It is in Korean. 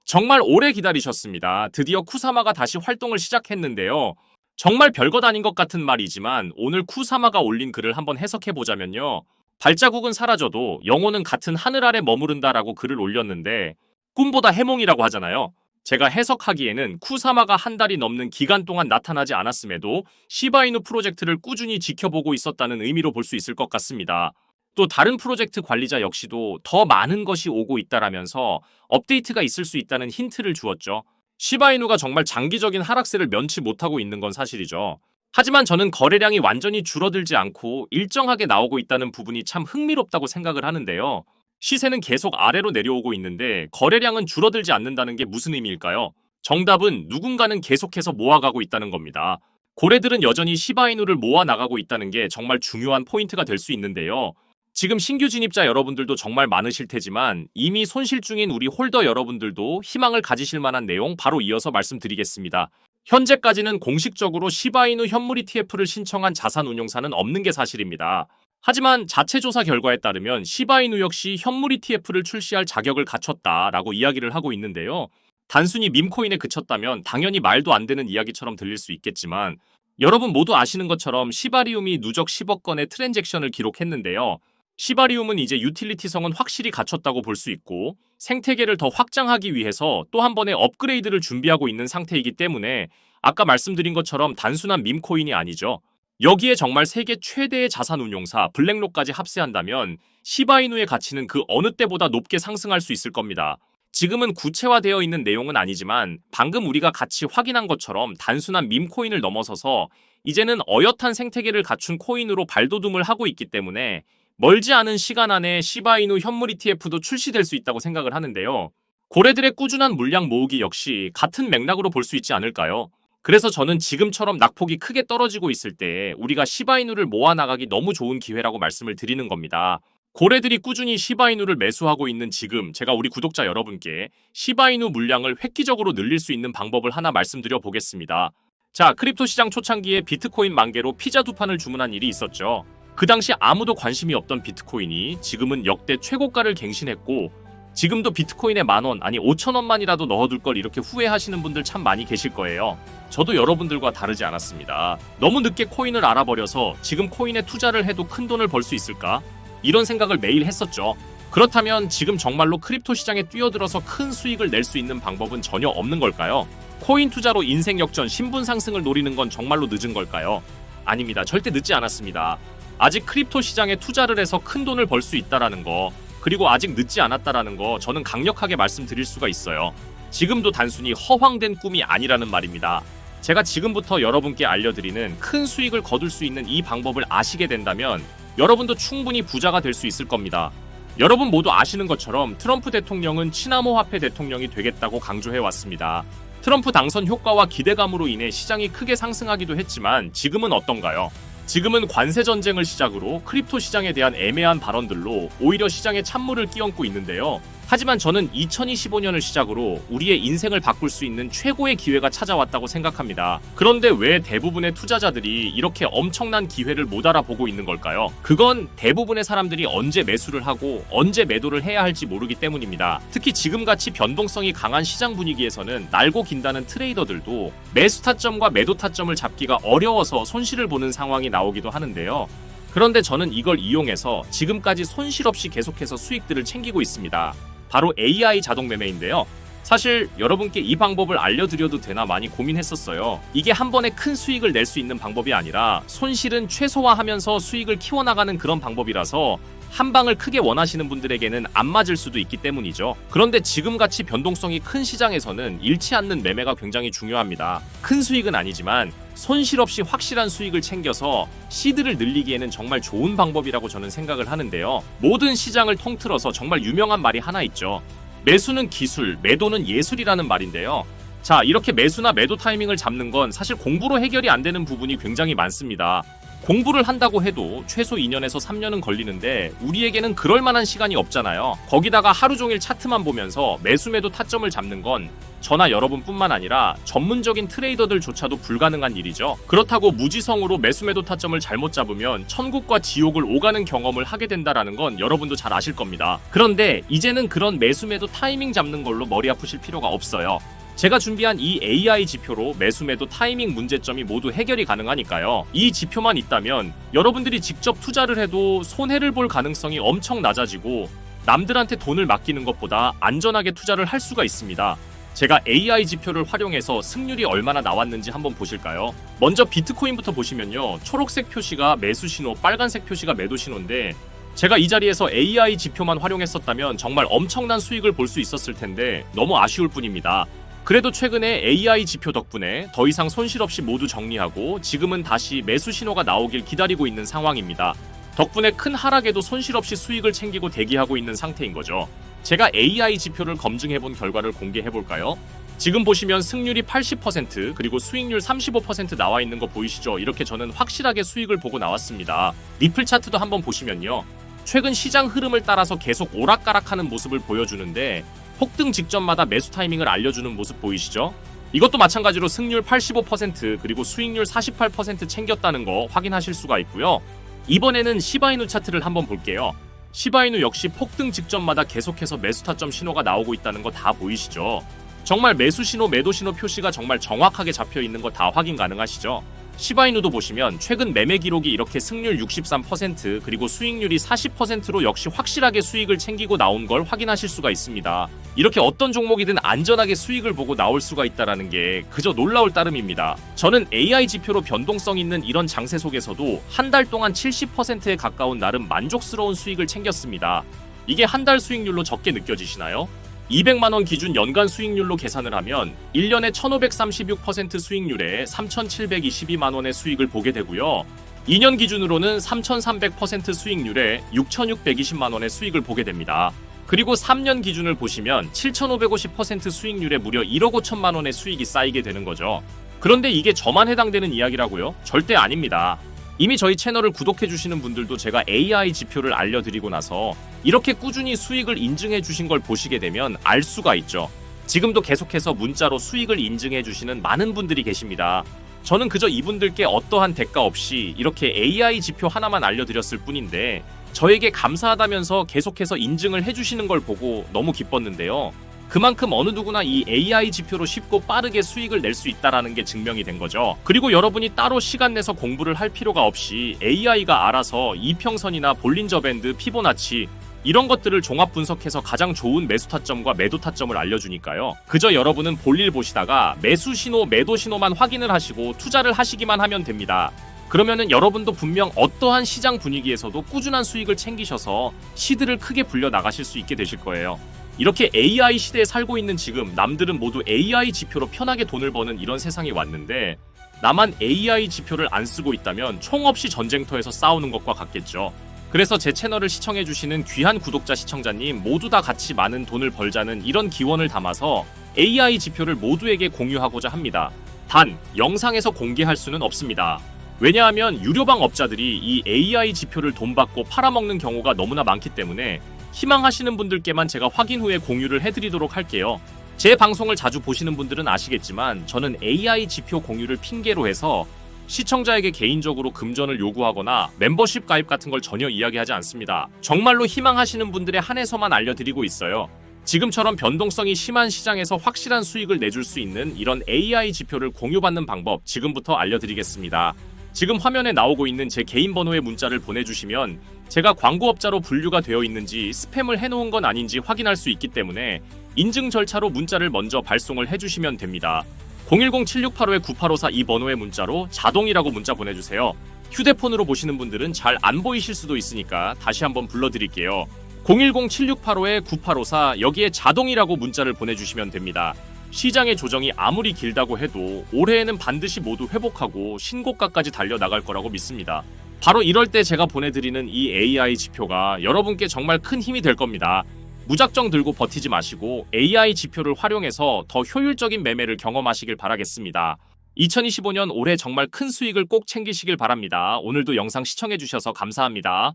정말 오래 기다리셨습니다. 드디어 쿠사마가 다시 활동을 시작했는데요. 정말 별것 아닌 것 같은 말이지만 오늘 쿠사마가 올린 글을 한번 해석해보자면요. 발자국은 사라져도 영혼은 같은 하늘 아래 머무른다라고 글을 올렸는데 꿈보다 해몽이라고 하잖아요. 제가 해석하기에는 쿠사마가 한 달이 넘는 기간 동안 나타나지 않았음에도 시바이누 프로젝트를 꾸준히 지켜보고 있었다는 의미로 볼 수 있을 것 같습니다. 또 다른 프로젝트 관리자 역시도 더 많은 것이 오고 있다라면서 업데이트가 있을 수 있다는 힌트를 주었죠. 시바이누가 정말 장기적인 하락세를 면치 못하고 있는 건 사실이죠. 하지만 저는 거래량이 완전히 줄어들지 않고 일정하게 나오고 있다는 부분이 참 흥미롭다고 생각을 하는데요. 시세는 계속 아래로 내려오고 있는데 거래량은 줄어들지 않는다는 게 무슨 의미일까요? 정답은 누군가는 계속해서 모아가고 있다는 겁니다. 고래들은 여전히 시바이누를 모아 나가고 있다는 게 정말 중요한 포인트가 될 수 있는데요. 지금 신규 진입자 여러분들도 정말 많으실 테지만 이미 손실 중인 우리 홀더 여러분들도 희망을 가지실 만한 내용 바로 이어서 말씀드리겠습니다. 현재까지는 공식적으로 시바이누 현물 ETF를 신청한 자산운용사는 없는 게 사실입니다. 하지만 자체 조사 결과에 따르면 시바이누 역시 현물 ETF를 출시할 자격을 갖췄다라고 이야기를 하고 있는데요. 단순히 밈코인에 그쳤다면 당연히 말도 안 되는 이야기처럼 들릴 수 있겠지만 여러분 모두 아시는 것처럼 시바리움이 누적 10억 건의 트랜잭션을 기록했는데요. 시바리움은 이제 유틸리티성은 확실히 갖췄다고 볼 수 있고 생태계를 더 확장하기 위해서 또 한 번의 업그레이드를 준비하고 있는 상태이기 때문에 아까 말씀드린 것처럼 단순한 밈코인이 아니죠. 여기에 정말 세계 최대의 자산운용사 블랙록까지 합세한다면 시바이누의 가치는 그 어느 때보다 높게 상승할 수 있을 겁니다. 지금은 구체화되어 있는 내용은 아니지만 방금 우리가 같이 확인한 것처럼 단순한 밈코인을 넘어서서 이제는 어엿한 생태계를 갖춘 코인으로 발돋움을 하고 있기 때문에 멀지 않은 시간 안에 시바이누 현물 ETF도 출시될 수 있다고 생각을 하는데요. 고래들의 꾸준한 물량 모으기 역시 같은 맥락으로 볼 수 있지 않을까요? 그래서 저는 지금처럼 낙폭이 크게 떨어지고 있을 때 우리가 시바이누를 모아나가기 너무 좋은 기회라고 말씀을 드리는 겁니다. 고래들이 꾸준히 시바이누를 매수하고 있는 지금 제가 우리 구독자 여러분께 시바이누 물량을 획기적으로 늘릴 수 있는 방법을 하나 말씀드려 보겠습니다. 자, 크립토 시장 초창기에 비트코인 10,000개로 피자 2판을 주문한 일이 있었죠. 그 당시 아무도 관심이 없던 비트코인이 지금은 역대 최고가를 갱신했고 지금도 비트코인에 10,000원 아니 5,000원만이라도 넣어둘 걸 이렇게 후회하시는 분들 참 많이 계실 거예요. 저도 여러분들과 다르지 않았습니다. 너무 늦게 코인을 알아버려서 지금 코인에 투자를 해도 큰 돈을 벌 수 있을까? 이런 생각을 매일 했었죠. 그렇다면 지금 정말로 크립토 시장에 뛰어들어서 큰 수익을 낼 수 있는 방법은 전혀 없는 걸까요? 코인 투자로 인생 역전, 신분 상승을 노리는 건 정말로 늦은 걸까요? 아닙니다. 절대 늦지 않았습니다. 아직 크립토 시장에 투자를 해서 큰 돈을 벌 수 있다라는 거, 그리고 아직 늦지 않았다라는 거 저는 강력하게 말씀드릴 수가 있어요. 지금도 단순히 허황된 꿈이 아니라는 말입니다. 제가 지금부터 여러분께 알려드리는 큰 수익을 거둘 수 있는 이 방법을 아시게 된다면 여러분도 충분히 부자가 될 수 있을 겁니다. 여러분 모두 아시는 것처럼 트럼프 대통령은 친암호화폐 대통령이 되겠다고 강조해왔습니다. 트럼프 당선 효과와 기대감으로 인해 시장이 크게 상승하기도 했지만 지금은 어떤가요? 지금은 관세 전쟁을 시작으로 크립토 시장에 대한 애매한 발언들로 오히려 시장에 찬물을 끼얹고 있는데요. 하지만 저는 2025년을 시작으로 우리의 인생을 바꿀 수 있는 최고의 기회가 찾아왔다고 생각합니다. 그런데 왜 대부분의 투자자들이 이렇게 엄청난 기회를 못 알아보고 있는 걸까요? 그건 대부분의 사람들이 언제 매수를 하고 언제 매도를 해야 할지 모르기 때문입니다. 특히 지금같이 변동성이 강한 시장 분위기에서는 날고 긴다는 트레이더들도 매수 타점과 매도 타점을 잡기가 어려워서 손실을 보는 상황이 나오기도 하는데요. 그런데 저는 이걸 이용해서 지금까지 손실 없이 계속해서 수익들을 챙기고 있습니다. 바로 AI 자동 매매인데요. 사실 여러분께 이 방법을 알려드려도 되나 많이 고민했었어요. 이게 한 번에 큰 수익을 낼 수 있는 방법이 아니라 손실은 최소화하면서 수익을 키워나가는 그런 방법이라서 한 방을 크게 원하시는 분들에게는 안 맞을 수도 있기 때문이죠. 그런데 지금같이 변동성이 큰 시장에서는 잃지 않는 매매가 굉장히 중요합니다. 큰 수익은 아니지만 손실 없이 확실한 수익을 챙겨서 시드를 늘리기에는 정말 좋은 방법이라고 저는 생각을 하는데요. 모든 시장을 통틀어서 정말 유명한 말이 하나 있죠. 매수는 기술, 매도는 예술이라는 말인데요. 자, 이렇게 매수나 매도 타이밍을 잡는 건 사실 공부로 해결이 안 되는 부분이 굉장히 많습니다. 공부를 한다고 해도 최소 2년에서 3년은 걸리는데 우리에게는 그럴 만한 시간이 없잖아요. 거기다가 하루 종일 차트만 보면서 매수매도 타점을 잡는 건 저나 여러분뿐만 아니라 전문적인 트레이더들조차도 불가능한 일이죠. 그렇다고 무지성으로 매수매도 타점을 잘못 잡으면 천국과 지옥을 오가는 경험을 하게 된다라는 건 여러분도 잘 아실 겁니다. 그런데 이제는 그런 매수매도 타이밍 잡는 걸로 머리 아프실 필요가 없어요. 제가 준비한 이 AI 지표로 매수매도 타이밍 문제점이 모두 해결이 가능하니까요. 이 지표만 있다면 여러분들이 직접 투자를 해도 손해를 볼 가능성이 엄청 낮아지고 남들한테 돈을 맡기는 것보다 안전하게 투자를 할 수가 있습니다. 제가 AI 지표를 활용해서 승률이 얼마나 나왔는지 한번 보실까요? 먼저 비트코인부터 보시면요. 초록색 표시가 매수 신호, 빨간색 표시가 매도 신호인데 제가 이 자리에서 AI 지표만 활용했었다면 정말 엄청난 수익을 볼 수 있었을 텐데 너무 아쉬울 뿐입니다. 그래도 최근에 AI 지표 덕분에 더 이상 손실 없이 모두 정리하고 지금은 다시 매수 신호가 나오길 기다리고 있는 상황입니다. 덕분에 큰 하락에도 손실 없이 수익을 챙기고 대기하고 있는 상태인 거죠. 제가 AI 지표를 검증해본 결과를 공개해볼까요? 지금 보시면 승률이 80% 그리고 수익률 35% 나와 있는 거 보이시죠? 이렇게 저는 확실하게 수익을 보고 나왔습니다. 리플 차트도 한번 보시면요. 최근 시장 흐름을 따라서 계속 오락가락하는 모습을 보여주는데 폭등 직전마다 매수 타이밍을 알려주는 모습 보이시죠? 이것도 마찬가지로 승률 85% 그리고 수익률 48% 챙겼다는 거 확인하실 수가 있고요. 이번에는 시바이누 차트를 한번 볼게요. 시바이누 역시 폭등 직전마다 계속해서 매수 타점 신호가 나오고 있다는 거 다 보이시죠? 정말 매수 신호, 매도 신호 표시가 정말 정확하게 잡혀 있는 거 다 확인 가능하시죠? 시바이누도 보시면 최근 매매 기록이 이렇게 승률 63% 그리고 수익률이 40%로 역시 확실하게 수익을 챙기고 나온 걸 확인하실 수가 있습니다. 이렇게 어떤 종목이든 안전하게 수익을 보고 나올 수가 있다는 게 그저 놀라울 따름입니다. 저는 AI 지표로 변동성 있는 이런 장세 속에서도 한 달 동안 70%에 가까운 나름 만족스러운 수익을 챙겼습니다. 이게 한 달 수익률로 적게 느껴지시나요? 200만원 기준 연간 수익률로 계산을 하면 1년에 1536% 수익률에 3722만원의 수익을 보게 되고요. 2년 기준으로는 3300% 수익률에 6620만원의 수익을 보게 됩니다. 그리고 3년 기준을 보시면 7550% 수익률에 무려 1억 5천만원의 수익이 쌓이게 되는 거죠. 그런데 이게 저만 해당되는 이야기라고요? 절대 아닙니다. 이미 저희 채널을 구독해주시는 분들도 제가 AI 지표를 알려드리고 나서 이렇게 꾸준히 수익을 인증해주신 걸 보시게 되면 알 수가 있죠. 지금도 계속해서 문자로 수익을 인증해주시는 많은 분들이 계십니다. 저는 그저 이분들께 어떠한 대가 없이 이렇게 AI 지표 하나만 알려드렸을 뿐인데 저에게 감사하다면서 계속해서 인증을 해주시는 걸 보고 너무 기뻤는데요. 그만큼 어느 누구나 이 AI 지표로 쉽고 빠르게 수익을 낼 수 있다는 게 증명이 된 거죠. 그리고 여러분이 따로 시간 내서 공부를 할 필요가 없이 AI가 알아서 이평선이나 볼린저 밴드, 피보나치 이런 것들을 종합 분석해서 가장 좋은 매수 타점과 매도 타점을 알려주니까요. 그저 여러분은 볼일 보시다가 매수 신호, 매도 신호만 확인을 하시고 투자를 하시기만 하면 됩니다. 그러면은 여러분도 분명 어떠한 시장 분위기에서도 꾸준한 수익을 챙기셔서 시드를 크게 불려 나가실 수 있게 되실 거예요. 이렇게 AI 시대에 살고 있는 지금 남들은 모두 AI 지표로 편하게 돈을 버는 이런 세상이 왔는데 나만 AI 지표를 안 쓰고 있다면 총 없이 전쟁터에서 싸우는 것과 같겠죠. 그래서 제 채널을 시청해주시는 귀한 구독자 시청자님 모두 다 같이 많은 돈을 벌자는 이런 기원을 담아서 AI 지표를 모두에게 공유하고자 합니다. 단, 영상에서 공개할 수는 없습니다. 왜냐하면 유료방 업자들이 이 AI 지표를 돈 받고 팔아먹는 경우가 너무나 많기 때문에 희망하시는 분들께만 제가 확인 후에 공유를 해드리도록 할게요. 제 방송을 자주 보시는 분들은 아시겠지만 저는 AI 지표 공유를 핑계로 해서 시청자에게 개인적으로 금전을 요구하거나 멤버십 가입 같은 걸 전혀 이야기하지 않습니다. 정말로 희망하시는 분들에 한해서만 알려드리고 있어요. 지금처럼 변동성이 심한 시장에서 확실한 수익을 내줄 수 있는 이런 AI 지표를 공유받는 방법 지금부터 알려드리겠습니다. 지금 화면에 나오고 있는 제 개인 번호에 문자를 보내주시면 제가 광고업자로 분류가 되어 있는지 스팸을 해놓은 건 아닌지 확인할 수 있기 때문에 인증 절차로 문자를 먼저 발송을 해주시면 됩니다. 010-7685-9854 이 번호의 문자로 자동이라고 문자 보내주세요. 휴대폰으로 보시는 분들은 잘 안 보이실 수도 있으니까 다시 한번 불러드릴게요. 010-7685-9854 여기에 자동이라고 문자를 보내주시면 됩니다. 시장의 조정이 아무리 길다고 해도 올해에는 반드시 모두 회복하고 신고가까지 달려나갈 거라고 믿습니다. 바로 이럴 때 제가 보내드리는 이 AI 지표가 여러분께 정말 큰 힘이 될 겁니다. 무작정 들고 버티지 마시고 AI 지표를 활용해서 더 효율적인 매매를 경험하시길 바라겠습니다. 2025년 올해 정말 큰 수익을 꼭 챙기시길 바랍니다. 오늘도 영상 시청해주셔서 감사합니다.